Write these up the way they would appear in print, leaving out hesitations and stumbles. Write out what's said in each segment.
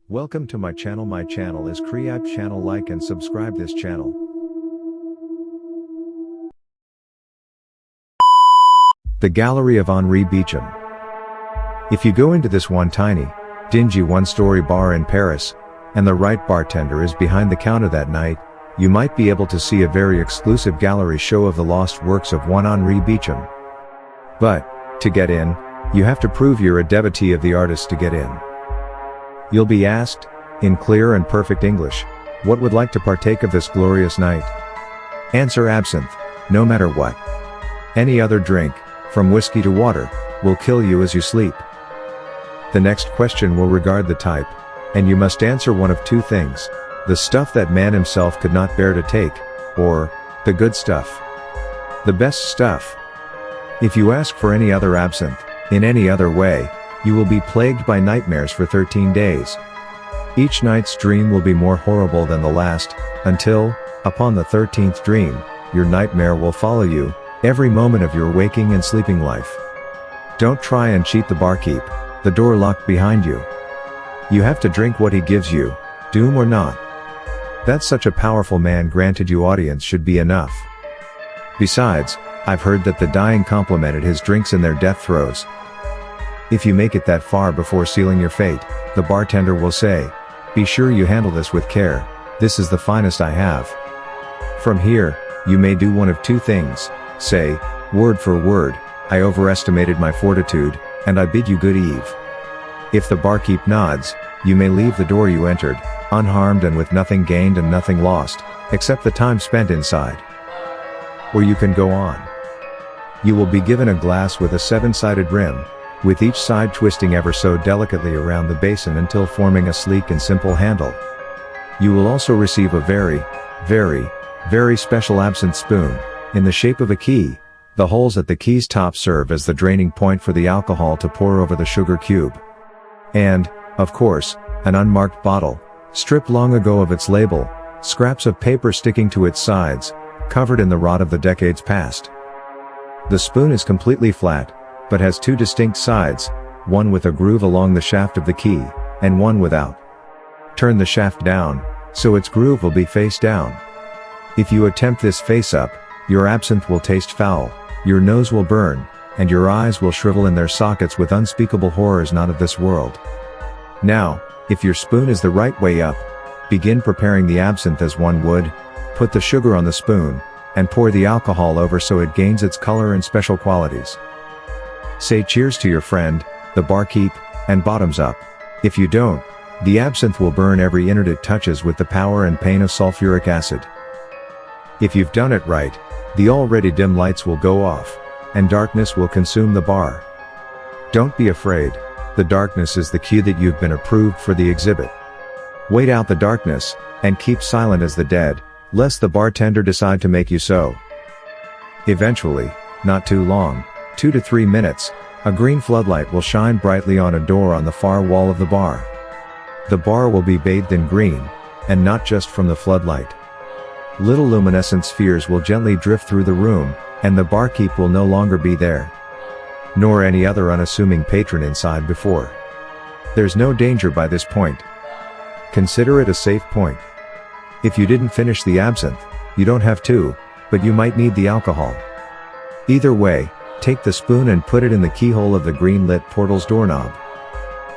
Welcome to my channel. My channel is Creep channel. Like and subscribe this channel. The Gallery of Henri Beauchamp. If you go into this one tiny, dingy one-story bar in Paris, and the right bartender is behind the counter that night, you might be able to see a very exclusive gallery show of the lost works of one Henri Beauchamp. But, to get in, you have to prove you're a devotee of the artist to get in. You'll be asked, in clear and perfect English, what would like to partake of this glorious night? Answer: absinthe, no matter what. Any other drink, from whiskey to water, will kill you as you sleep. The next question will regard the type, and you must answer one of two things: the stuff that man himself could not bear to take, or the good stuff, the best stuff. If you ask for any other absinthe, in any other way, you will be plagued by nightmares for 13 days. Each night's dream will be more horrible than the last, until, upon the 13th dream, your nightmare will follow you, every moment of your waking and sleeping life. Don't try and cheat the barkeep, the door locked behind you. You have to drink what he gives you, doom or not. That such a powerful man granted you audience should be enough. Besides, I've heard that the dying complimented his drinks in their death throes. If you make it that far before sealing your fate, the bartender will say, "Be sure you handle this with care, this is the finest I have." From here, you may do one of two things: say, word for word, "I overestimated my fortitude, and I bid you good eve." If the barkeep nods, you may leave the door you entered, unharmed and with nothing gained and nothing lost, except the time spent inside. Or you can go on. You will be given a glass with a 7-sided rim, with each side twisting ever so delicately around the basin until forming a sleek and simple handle. You will also receive a very, very, very special absinthe spoon, in the shape of a key. The holes at the key's top serve as the draining point for the alcohol to pour over the sugar cube. And, of course, an unmarked bottle, stripped long ago of its label, scraps of paper sticking to its sides, covered in the rot of the decades past. The spoon is completely flat, but has two distinct sides, one with a groove along the shaft of the key, and one without. Turn the shaft down, so its groove will be face down. If you attempt this face up, your absinthe will taste foul, your nose will burn, and your eyes will shrivel in their sockets with unspeakable horrors not of this world. Now, if your spoon is the right way up, begin preparing the absinthe as one would. Put the sugar on the spoon, and pour the alcohol over so it gains its color and special qualities. Say cheers to your friend, the barkeep, and bottoms up. If you don't, the absinthe will burn every innard it touches with the power and pain of sulfuric acid. If you've done it right, the already dim lights will go off, and darkness will consume the bar. Don't be afraid, the darkness is the cue that you've been approved for the exhibit. Wait out the darkness, and keep silent as the dead, lest the bartender decide to make you so. Eventually, not too long, 2 to 3 minutes, a green floodlight will shine brightly on a door on the far wall of the bar. The bar will be bathed in green, and not just from the floodlight. Little luminescent spheres will gently drift through the room, and the barkeep will no longer be there. Nor any other unassuming patron inside before. There's no danger by this point. Consider it a safe point. If you didn't finish the absinthe, you don't have to, but you might need the alcohol. Either way, take the spoon and put it in the keyhole of the green-lit portal's doorknob.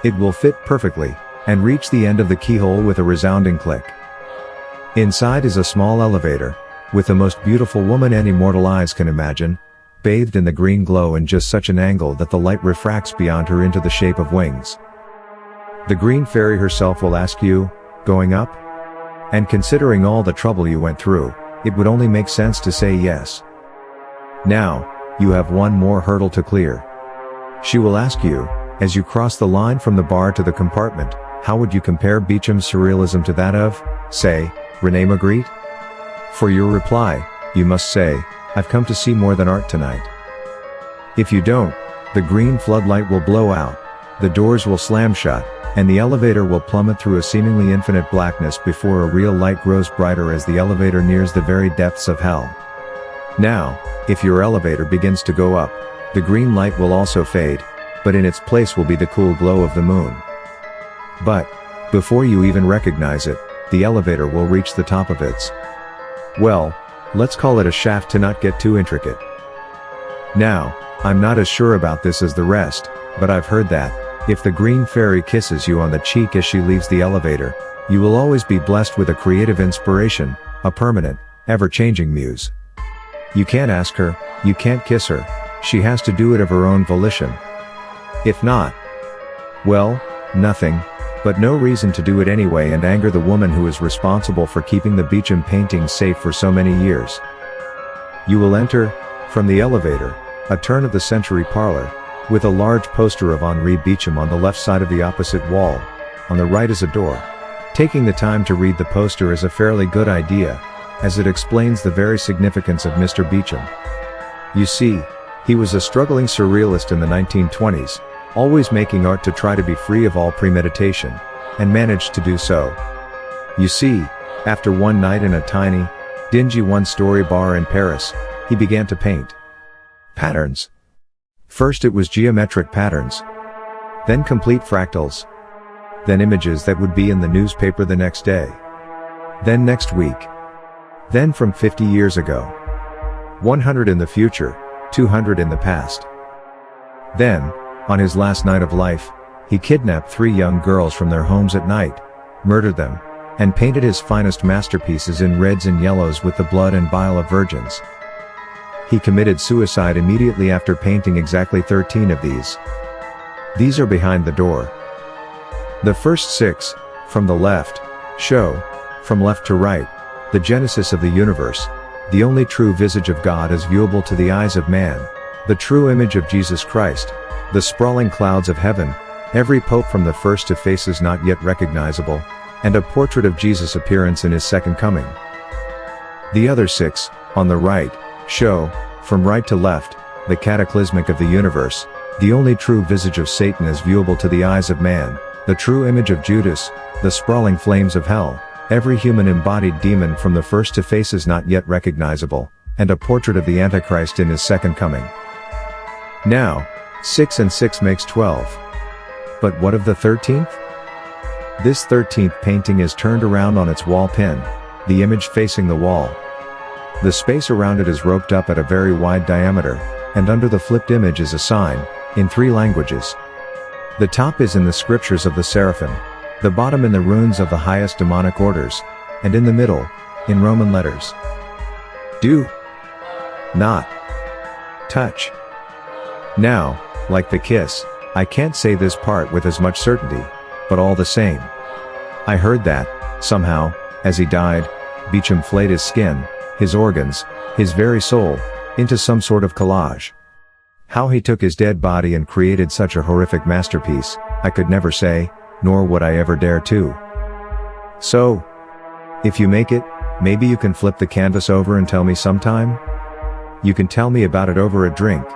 It will fit perfectly, and reach the end of the keyhole with a resounding click. Inside is a small elevator, with the most beautiful woman any mortal eyes can imagine, bathed in the green glow in just such an angle that the light refracts beyond her into the shape of wings. The green fairy herself will ask you, "Going up?" And considering all the trouble you went through, it would only make sense to say yes. Now, you have one more hurdle to clear. She will ask you, as you cross the line from the bar to the compartment, how would you compare Beauchamp's surrealism to that of, say, René Magritte? For your reply, you must say, "I've come to see more than art tonight." If you don't, the green floodlight will blow out, the doors will slam shut, and the elevator will plummet through a seemingly infinite blackness before a real light grows brighter as the elevator nears the very depths of hell. Now, if your elevator begins to go up, the green light will also fade, but in its place will be the cool glow of the moon. But, Before you even recognize it, the elevator will reach the top of its, well, let's call it a shaft to not get too intricate. Now, I'm not as sure about this as the rest, but I've heard that, if the green fairy kisses you on the cheek as she leaves the elevator, you will always be blessed with a creative inspiration, a permanent, ever-changing muse. You can't ask her, you can't kiss her, she has to do it of her own volition. If not, well, nothing, but no reason to do it anyway and anger the woman who is responsible for keeping the Beauchamp painting safe for so many years. You will enter, from the elevator, a turn-of-the-century parlor, with a large poster of Henri Beauchamp on the left side of the opposite wall. On the right is a door. Taking the time to read the poster is a fairly good idea, as it explains the very significance of Mr. Beauchamp. You see, he was a struggling surrealist in the 1920s, always making art to try to be free of all premeditation, and managed to do so. You see, after one night in a tiny, dingy one-story bar in Paris, he began to paint patterns. First it was geometric patterns, then complete fractals, then images that would be in the newspaper the next day, then next week, then from 50 years ago, 100 in the future, 200 in the past. Then, on his last night of life, he kidnapped 3 young girls from their homes at night, murdered them, and painted his finest masterpieces in reds and yellows with the blood and bile of virgins. He committed suicide immediately after painting exactly 13 of these. These are behind the door. The first 6, from the left, show, from left to right, the genesis of the universe, the only true visage of God as viewable to the eyes of man, the true image of Jesus Christ, the sprawling clouds of heaven, every pope from the first to faces not yet recognizable, and a portrait of Jesus' appearance in his second coming. The other 6, on the right, show, from right to left, the cataclysmic of the universe, the only true visage of Satan as viewable to the eyes of man, the true image of Judas, the sprawling flames of hell, every human embodied demon from the first to faces not yet recognizable, and a portrait of the Antichrist in his second coming. Now, 6 and 6 makes 12. But what of the 13th? This 13th painting is turned around on its wall pin, the image facing the wall. The space around it is roped up at a very wide diameter, and under the flipped image is a sign, in 3 languages. The top is in the scriptures of the seraphim, the bottom in the runes of the highest demonic orders, and in the middle, in Roman letters. Do not touch. Now, like the kiss, I can't say this part with as much certainty, but all the same. I heard that, somehow, as he died, Beauchamp flayed his skin, his organs, his very soul, into some sort of collage. How he took his dead body and created such a horrific masterpiece, I could never say, nor would I ever dare to. So, if you make it, maybe you can flip the canvas over and tell me sometime? You can tell me about it over a drink.